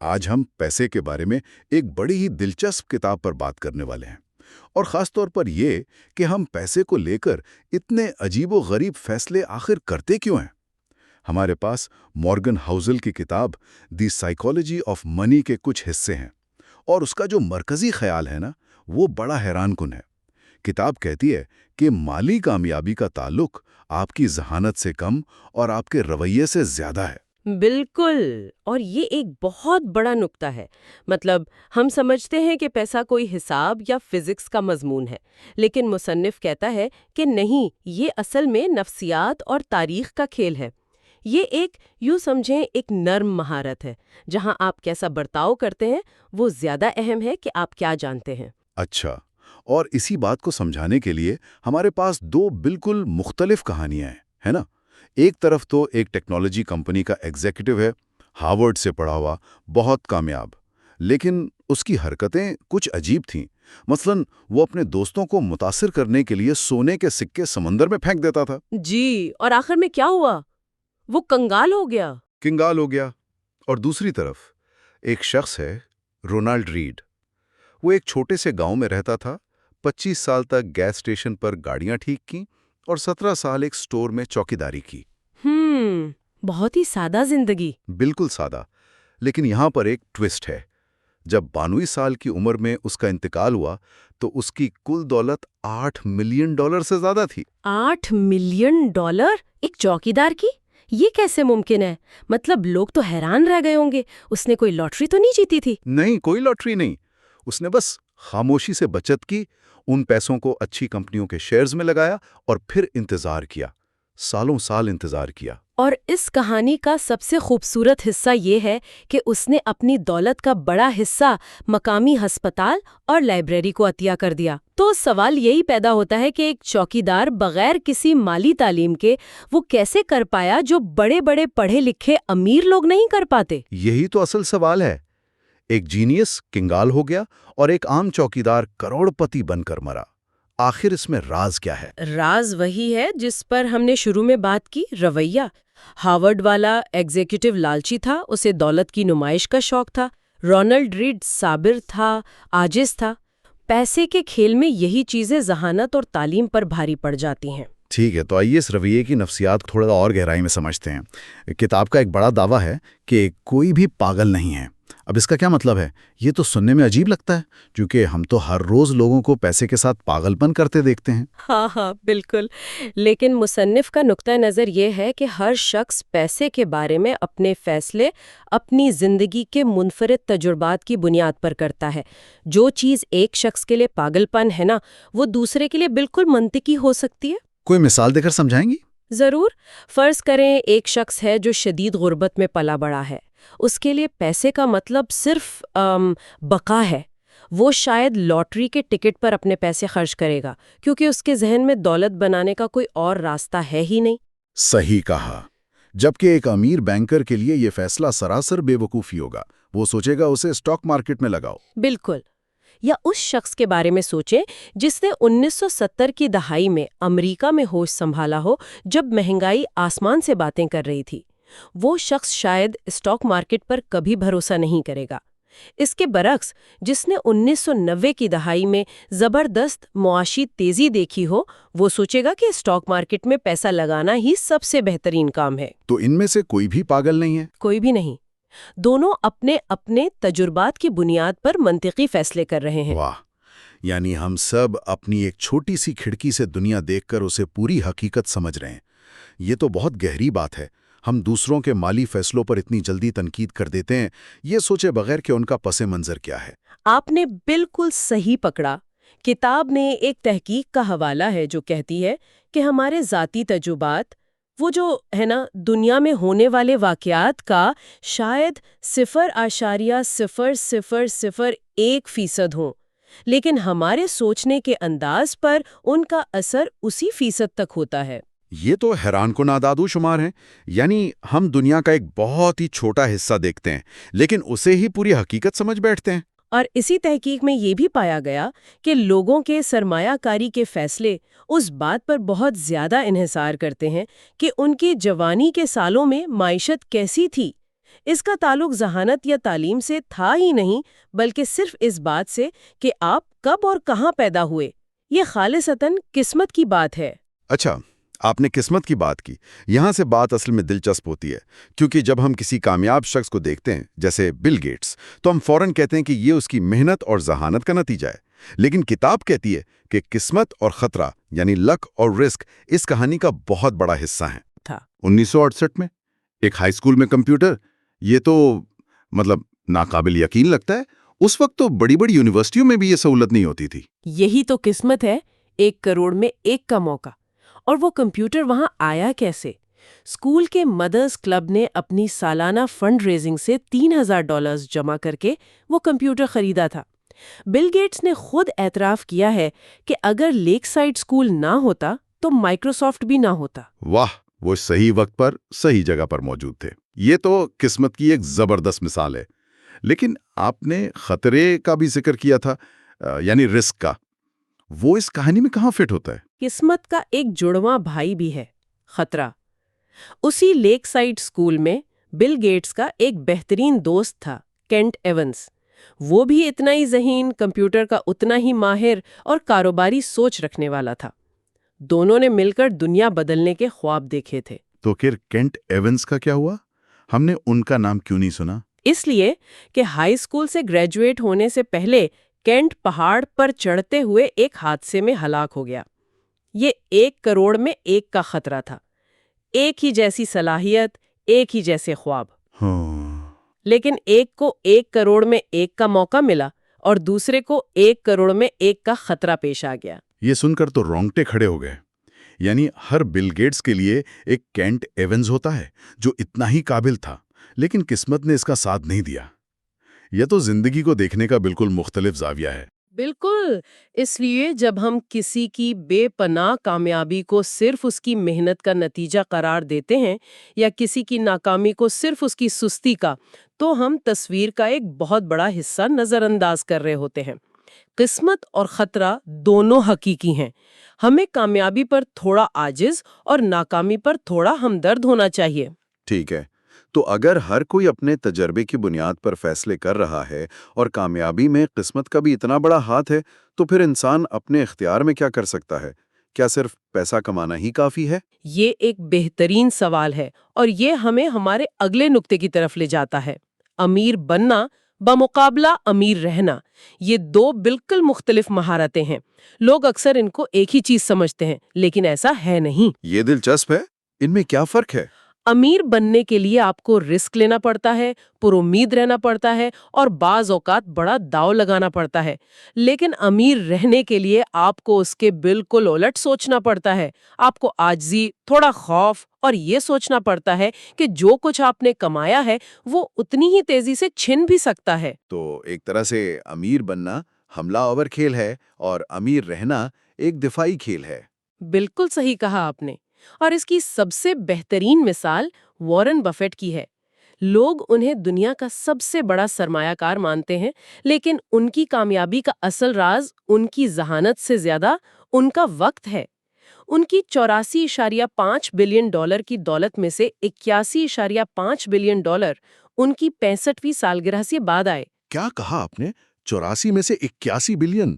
آج ہم پیسے کے بارے میں ایک بڑی ہی دلچسپ کتاب پر بات کرنے والے ہیں، اور خاص طور پر یہ کہ ہم پیسے کو لے کر اتنے عجیب و غریب فیصلے آخر کرتے کیوں ہیں۔ ہمارے پاس مورگن ہاؤزل کی کتاب دی سائیکالوجی آف منی کے کچھ حصے ہیں، اور اس کا جو مرکزی خیال ہے نا، وہ بڑا حیران کن ہے۔ کتاب کہتی ہے کہ مالی کامیابی کا تعلق آپ کی ذہانت سے کم اور آپ کے رویے سے زیادہ ہے۔ بالکل، اور یہ ایک بہت بڑا نکتہ ہے۔ مطلب ہم سمجھتے ہیں کہ پیسہ کوئی حساب یا فزکس کا مضمون ہے، لیکن مصنف کہتا ہے کہ نہیں، یہ اصل میں نفسیات اور تاریخ کا کھیل ہے۔ یہ یوں سمجھیں ایک نرم مہارت ہے، جہاں آپ کیسا برتاؤ کرتے ہیں وہ زیادہ اہم ہے کہ آپ کیا جانتے ہیں۔ اچھا، اور اسی بات کو سمجھانے کے لیے ہمارے پاس دو بالکل مختلف کہانیاں ہیں، ہے نا؟ ایک طرف تو ایک ٹیکنالوجی کمپنی کا ایگزیکٹو ہے، ہارورڈ سے پڑھا ہوا، بہت کامیاب، لیکن اس کی حرکتیں کچھ عجیب تھیں۔ مثلا وہ اپنے دوستوں کو متاثر کرنے کے لیے سونے کے سکے سمندر میں پھینک دیتا تھا۔ جی، اور آخر میں کیا ہوا؟ وہ کنگال ہو گیا۔ کنگال ہو گیا۔ اور دوسری طرف ایک شخص ہے، رونالڈ ریڈ۔ وہ ایک چھوٹے سے گاؤں میں رہتا تھا، 25 سال تک گیس اسٹیشن پر گاڑیاں ٹھیک کیں اور 17 سال ایک سٹور میں چوکیداری کی۔ بہت ہی سادہ زندگی۔ بالکل سادہ، لیکن یہاں پر ایک ٹوسٹ ہے۔ جب 92 سال کی عمر میں اس کا انتقال ہوا تو اس کی کل دولت $8 ملین سے زیادہ تھی۔ $8 ملین ایک چوکیدار کی؟ یہ کیسے ممکن ہے؟ مطلب لوگ تو حیران رہ گئے ہوں گے۔ اس نے کوئی لاٹری تو نہیں جیتی تھی؟ نہیں، کوئی لاٹری نہیں۔ اس نے بس خاموشی سے بچت کی، ان پیسوں کو اچھی کمپنیوں کے شیئرز میں لگایا اور پھر انتظار کیا، سالوں سال انتظار کیا۔ اور اس کہانی کا سب سے خوبصورت حصہ یہ ہے کہ اس نے اپنی دولت کا بڑا حصہ مقامی ہسپتال اور لائبریری کو عطیہ کر دیا۔ تو سوال یہی پیدا ہوتا ہے کہ ایک چوکیدار بغیر کسی مالی تعلیم کے وہ کیسے کر پایا جو بڑے بڑے پڑھے لکھے امیر لوگ نہیں کر پاتے؟ یہی تو اصل سوال ہے۔ ایک جینیس کنگال ہو گیا اور ایک عام چوکیدار کروڑ پتی بن کر مرا۔ آخر اس میں راز کیا ہے؟ راز وہی ہے جس پر ہم نے شروع میں بات کی، رویہ۔ ہارورڈ والا ایگزیکٹو لالچی تھا، اسے دولت کی نمائش کا شوق تھا۔ رونالڈ ریڈ صابر تھا، عاجز تھا۔ پیسے کے کھیل میں یہی چیزیں ذہانت اور تعلیم پر بھاری پڑ جاتی ہیں۔ ٹھیک ہے، تو آئیے اس رویے کی نفسیات کو تھوڑا اور گہرائی میں سمجھتے ہیں۔ کتاب کا ایک بڑا دعویٰ ہے کہ کوئی بھی پاگل نہیں ہے۔ اب اس کا کیا مطلب ہے؟ یہ تو سننے میں عجیب لگتا ہے، کیونکہ ہم تو ہر روز لوگوں کو پیسے کے ساتھ پاگل پن کرتے دیکھتے ہیں۔ ہاں بالکل، لیکن مصنف کا نقطہ نظر یہ ہے کہ ہر شخص پیسے کے بارے میں اپنے فیصلے اپنی زندگی کے منفرد تجربات کی بنیاد پر کرتا ہے۔ جو چیز ایک شخص کے لیے پاگل پن ہے نا، وہ دوسرے کے لیے بالکل منطقی ہو سکتی ہے۔ کوئی مثال دے کر سمجھائیں گی؟ ضرور۔ فرض کریں ایک شخص ہے جو شدید غربت میں پلا بڑا ہے۔ اس کے لیے پیسے کا مطلب صرف بقا ہے۔ وہ شاید لاٹری کے ٹکٹ پر اپنے پیسے خرچ کرے گا، کیونکہ اس کے ذہن میں دولت بنانے کا کوئی اور راستہ ہے ہی نہیں۔ صحیح کہا۔ جبکہ ایک امیر بینکر کے لیے یہ فیصلہ سراسر بے وقوفی ہوگا۔ وہ سوچے گا اسے اسٹاک مارکیٹ میں لگاؤ۔ بالکل۔ یا اس شخص کے بارے میں سوچیں جس نے 1970 کی دہائی میں امریکہ میں ہوش سنبھالا ہو، جب مہنگائی آسمان سے باتیں کر رہی تھی۔ وہ شخص شاید اسٹاک مارکیٹ پر کبھی بھروسہ نہیں کرے گا۔ اس کے برعکس جس نے 1990 کی دہائی میں زبردست معاشی تیزی دیکھی ہو، وہ سوچے گا کہ اسٹاک مارکیٹ میں پیسہ لگانا ہی سب سے بہترین کام ہے۔ تو ان میں سے کوئی بھی پاگل نہیں ہے؟ کوئی بھی نہیں۔ دونوں اپنے اپنے تجربات کی بنیاد پر منطقی فیصلے کر رہے ہیں۔ واہ! یعنی ہم سب اپنی ایک چھوٹی سی کھڑکی سے دنیا دیکھ کر اسے پوری حقیقت سمجھ رہے ہیں۔ یہ تو بہت گہری بات ہے۔ ہم دوسروں کے مالی فیصلوں پر اتنی جلدی تنقید کر دیتے ہیں، یہ سوچے بغیر کہ ان کا پس منظر کیا ہے۔ آپ نے بالکل صحیح پکڑا۔ کتاب میں ایک تحقیق کا حوالہ ہے جو کہتی ہے کہ ہمارے ذاتی تجربات، وہ جو ہے نا دنیا میں ہونے والے واقعات کا شاید 0.0001% ہوں، لیکن ہمارے سوچنے کے انداز پر ان کا اثر اسی فیصد تک ہوتا ہے۔ یہ تو حیران کن اعداد و شمار ہیں۔ یعنی ہم دنیا کا ایک بہت ہی چھوٹا حصہ دیکھتے ہیں، لیکن اسے ہی پوری حقیقت سمجھ بیٹھتے ہیں۔ اور اسی تحقیق میں یہ بھی پایا گیا کہ لوگوں کے سرمایہ کاری کے فیصلے اس بات پر بہت زیادہ انحصار کرتے ہیں کہ ان کی جوانی کے سالوں میں معیشت کیسی تھی۔ اس کا تعلق ذہانت یا تعلیم سے تھا ہی نہیں، بلکہ صرف اس بات سے کہ آپ کب اور کہاں پیدا ہوئے۔ یہ خالصتاً قسمت کی بات ہے۔ اچھا، آپ نے قسمت کی بات کی۔ یہاں سے بات اصل میں دلچسپ ہوتی ہے، کیونکہ جب ہم کسی کامیاب شخص کو دیکھتے ہیں جیسے بل گیٹس، تو ہم فوراً کہتے ہیں کہ یہ اس کی محنت اور ذہانت کا نتیجہ ہے۔ لیکن کتاب کہتی ہے کہ قسمت اور خطرہ یعنی لک اور رسک اس کہانی کا بہت بڑا حصہ ہیں۔ 1968 میں ایک ہائی اسکول میں کمپیوٹر، یہ تو ناقابل یقین لگتا ہے۔ اس وقت تو بڑی بڑی یونیورسٹیوں میں بھی یہ سہولت نہیں ہوتی تھی۔ یہی تو قسمت ہے، 1 کروڑ میں 1 کا موقع۔ اور وہ کمپیوٹر وہاں آیا کیسے؟ اسکول کے مدرس کلب نے اپنی سالانہ فنڈ ریزنگ سے $3000 جمع کر کے وہ کمپیوٹر خریدا تھا۔ بل گیٹس نے خود اعتراف کیا ہے کہ اگر لیک سائڈ اسکول نہ ہوتا تو مائکروسافٹ بھی نہ ہوتا۔ واہ، وہ صحیح وقت پر صحیح جگہ پر موجود تھے۔ یہ تو قسمت کی ایک زبردست مثال ہے۔ لیکن آپ نے خطرے کا بھی ذکر کیا تھا، یعنی رسک کا۔ وہ اس کہانی میں کہاں فٹ ہوتا ہے؟ قسمت کا ایک جڑواں بھائی بھی ہے، خطرہ۔ اسی لیک سائڈ اسکول میں بل گیٹس کا ایک بہترین دوست تھا، کینٹ ایونز۔ وہ بھی اتنا ہی ذہین، کمپیوٹر کا اتنا ہی ماہر اور کاروباری سوچ رکھنے والا تھا۔ دونوں نے مل کر دنیا بدلنے کے خواب دیکھے تھے۔ تو پھر کینٹ ایونز کا کیا ہوا؟ ہم نے ان کا نام کیوں نہیں سنا؟ اس لیے کہ ہائی اسکول سے گریجویٹ ہونے سے پہلے کینٹ پہاڑ پر چڑھتے ہوئے ایک حادثے میں ہلاک ہو گیا۔ یہ 1 کروڑ میں 1 کا خطرہ تھا، ایک ہی جیسی صلاحیت، ایک ہی جیسے خواب۔ لیکن ایک کو 1 کروڑ میں 1 کا موقع ملا اور دوسرے کو 1 کروڑ میں 1 کا خطرہ پیش آ گیا۔ یہ سن کر تو رونگٹے کھڑے ہو گئے۔ یعنی ہر بل گیٹس کے لیے ایک کینٹ ایونز ہوتا ہے جو اتنا ہی قابل تھا، لیکن قسمت نے اس کا ساتھ نہیں دیا۔ یہ تو زندگی کو دیکھنے کا بالکل مختلف زاویہ ہے۔ بالکل، اس لیے جب ہم کسی کی بے پناہ کامیابی کو صرف اس کی محنت کا نتیجہ قرار دیتے ہیں یا کسی کی ناکامی کو صرف اس کی سستی کا، تو ہم تصویر کا ایک بہت بڑا حصہ نظر انداز کر رہے ہوتے ہیں۔ قسمت اور خطرہ دونوں حقیقی ہیں۔ ہمیں کامیابی پر تھوڑا عاجز اور ناکامی پر تھوڑا ہمدرد ہونا چاہیے۔ ٹھیک ہے، تو اگر ہر کوئی اپنے تجربے کی بنیاد پر فیصلے کر رہا ہے اور کامیابی میں قسمت کا بھی اتنا بڑا ہاتھ ہے، تو پھر انسان اپنے اختیار میں کیا کر سکتا ہے؟ کیا صرف پیسہ کمانا ہی کافی ہے؟ یہ ایک بہترین سوال ہے، اور یہ ہمیں ہمارے اگلے نقطے کی طرف لے جاتا ہے۔ امیر بننا بمقابلہ امیر رہنا، یہ 2 بالکل مختلف مہارتیں ہیں۔ لوگ اکثر ان کو ایک ہی چیز سمجھتے ہیں، لیکن ایسا ہے نہیں۔ یہ دلچسپ ہے۔ ان میں کیا فرق ہے؟ امیر بننے کے لیے آپ کو رسک لینا پڑتا ہے، پر امید رہنا پڑتا ہے اور بعض اوقات بڑا داؤ لگانا پڑتا ہے۔ لیکن امیر رہنے کے لیے آپ کو اس کے بالکل الٹ سوچنا پڑتا ہے۔ آپ کو عاجزی، تھوڑا خوف اور یہ سوچنا پڑتا ہے کہ جو کچھ آپ نے کمایا ہے وہ اتنی ہی تیزی سے چھن بھی سکتا ہے۔ تو ایک طرح سے امیر بننا حملہ آور کھیل ہے اور امیر رہنا ایک دفاعی کھیل ہے۔ بالکل صحیح کہا آپ نے، اور اس کی سب سے بہترین مثال وارن بفیٹ کی ہے۔ لوگ انہیں دنیا کا سب سے بڑا سرمایہ کار مانتے ہیں، لیکن ان کی کامیابی کا اصل راز ان کی ذہانت سے زیادہ ان کا وقت ہے۔ ان کی $84.5 بلین کی دولت میں سے $81.5 بلین ان کی 65ویں سالگرہ سے بعد آئے۔ کیا کہا آپ نے؟ 84 میں سے 81 بلین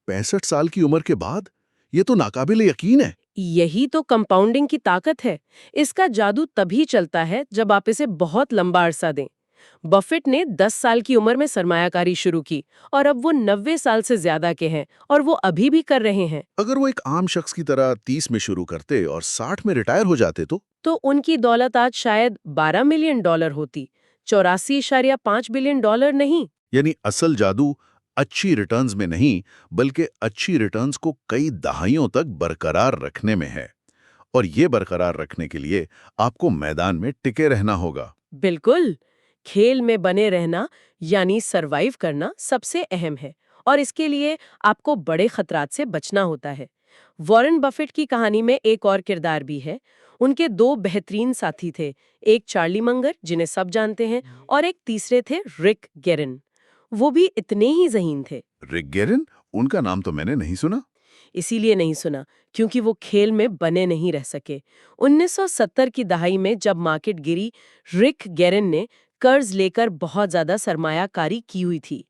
65 سال کی عمر کے بعد؟ یہ تو ناقابل یقین ہے۔ یہی تو کمپاؤنڈنگ کی طاقت ہے۔ اس کا جادو تبھی چلتا ہے جب آپ اسے بہت لمبا عرصہ دیں۔ بفیٹ نے 10 سال کی عمر میں سرمایہ کاری شروع کی اور اب وہ 90 سال سے زیادہ کے ہیں اور وہ ابھی بھی کر رہے ہیں۔ اگر وہ ایک عام شخص کی طرح 30 میں شروع کرتے اور 60 میں ریٹائر ہو جاتے تو ان کی دولت آج شاید $12 ملین ہوتی، $84.5 بلین نہیں۔ یعنی اصل جادو اچھی ریٹرنز میں نہیں، بلکہ اچھی ریٹرنز کو کئی دہائیوں تک برقرار رکھنے میں ہے۔ اور یہ برقرار رکھنے کے لیے آپ کو میدان میں ٹکے رہنا ہوگا۔ بالکل، کھیل میں بنے رہنا یعنی سروائیو کرنا سب سے اہم ہے، اور اس کے لیے آپ کو بڑے خطرات سے بچنا ہوتا ہے۔ وارن بفیٹ کی کہانی میں ایک اور کردار بھی ہے۔ ان کے 2 بہترین ساتھی تھے، ایک چارلی منگر جنہیں سب جانتے ہیں، اور ایک تیسرے تھے رک گیرن۔ وہ بھی اتنے ہی ذہین تھے۔ رک گیرن؟ ان کا نام تو میں نے نہیں سنا۔ اسی لیے نہیں سنا کیونکہ وہ کھیل میں بنے نہیں رہ سکے۔ 1970 کی دہائی میں جب مارکیٹ گری، رک گیرن نے قرض لے کر بہت زیادہ سرمایہ کاری کی ہوئی تھی۔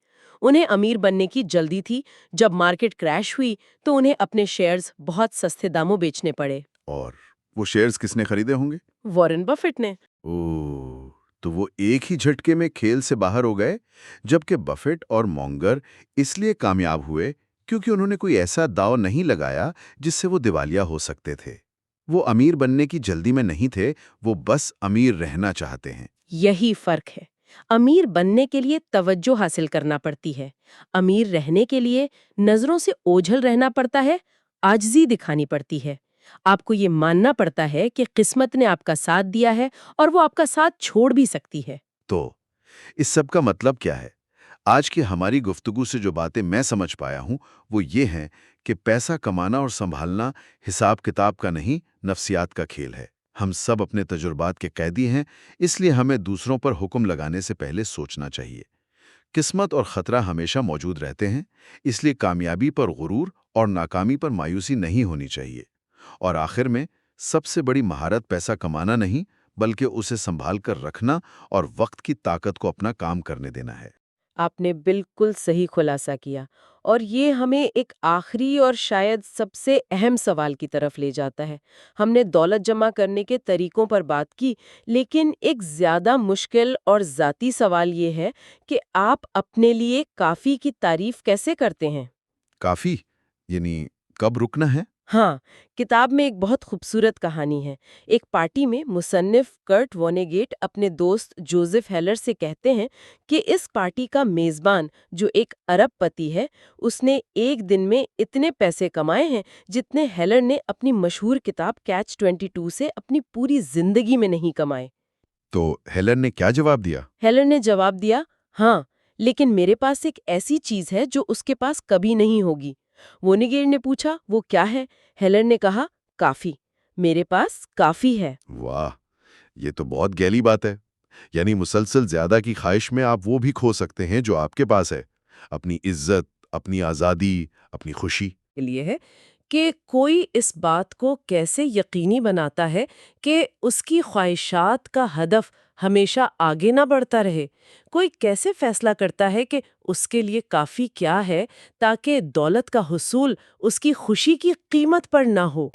انہیں امیر بننے کی جلدی تھی۔ جب مارکیٹ کریش ہوئی تو انہیں اپنے شیئرز بہت سستے داموں بیچنے پڑے۔ اور وہ شیئرز کس نے خریدے ہوں گے؟ وارن بفٹ نے۔ اوہ، تو وہ ایک ہی جھٹکے میں کھیل سے باہر ہو گئے، جبکہ بفٹ اور مونگر اس لیے کامیاب ہوئے کیونکہ انہوں نے کوئی ایسا داؤ نہیں لگایا جس سے وہ دیوالیہ ہو سکتے تھے۔ وہ امیر بننے کی جلدی میں نہیں تھے، وہ بس امیر رہنا چاہتے ہیں۔ یہی فرق ہے۔ امیر بننے کے لیے توجہ حاصل کرنا پڑتی ہے، امیر رہنے کے لیے نظروں سے اوجھل رہنا پڑتا ہے، عاجزی دکھانی پڑتی ہے۔ آپ کو یہ ماننا پڑتا ہے کہ قسمت نے آپ کا ساتھ دیا ہے اور وہ آپ کا ساتھ چھوڑ بھی سکتی ہے۔ تو اس سب کا مطلب کیا ہے؟ آج کی ہماری گفتگو سے جو باتیں میں سمجھ پایا ہوں وہ یہ ہیں کہ پیسہ کمانا اور سنبھالنا حساب کتاب کا نہیں، نفسیات کا کھیل ہے۔ ہم سب اپنے تجربات کے قیدی ہیں، اس لیے ہمیں دوسروں پر حکم لگانے سے پہلے سوچنا چاہیے۔ قسمت اور خطرہ ہمیشہ موجود رہتے ہیں، اس لیے کامیابی پر غرور اور ناکامی پر مایوسی نہیں ہونی چاہیے۔ اور آخر میں، سب سے بڑی مہارت پیسہ کمانا نہیں بلکہ اسے سنبھال کر رکھنا اور وقت کی طاقت کو اپنا کام کرنے دینا ہے۔ آپ نے بالکل صحیح خلاصہ کیا، اور یہ ہمیں ایک آخری اور شاید سب سے اہم سوال کی طرف لے جاتا ہے۔ ہم نے دولت جمع کرنے کے طریقوں پر بات کی، لیکن ایک زیادہ مشکل اور ذاتی سوال یہ ہے کہ آپ اپنے لیے کافی کی تعریف کیسے کرتے ہیں؟ کافی یعنی کب رکنا ہے؟ ہاں، کتاب میں ایک بہت خوبصورت کہانی ہے۔ ایک پارٹی میں مصنف کرٹ وونیگیٹ اپنے دوست جوزف ہیلر سے کہتے ہیں کہ اس پارٹی کا میزبان جو ایک ارب پتی ہے، اس نے ایک دن میں اتنے پیسے کمائے ہیں جتنے ہیلر نے اپنی مشہور کتاب کیچ 22 سے اپنی پوری زندگی میں نہیں کمائے۔ تو ہیلر نے کیا جواب دیا؟ ہیلر نے جواب دیا، ہاں، لیکن میرے پاس ایک ایسی چیز ہے جو اس کے پاس کبھی نہیں ہوگی۔ وونیگیٹ نے پوچھا، وہ کیا ہے؟ ہیلر نے کہا، کافی، میرے پاس کافی ہے۔ واہ، یہ تو بہت گہری بات ہے۔ یعنی مسلسل زیادہ کی خواہش میں آپ وہ بھی کھو سکتے ہیں جو آپ کے پاس ہے، اپنی عزت، اپنی آزادی، اپنی خوشی۔ کے لیے ہے کہ کوئی اس بات کو کیسے یقینی بناتا ہے کہ اس کی خواہشات کا ہدف ہمیشہ آگے نہ بڑھتا رہے؟ کوئی کیسے فیصلہ کرتا ہے کہ اس کے لیے کافی کیا ہے تاکہ دولت کا حصول اس کی خوشی کی قیمت پر نہ ہو؟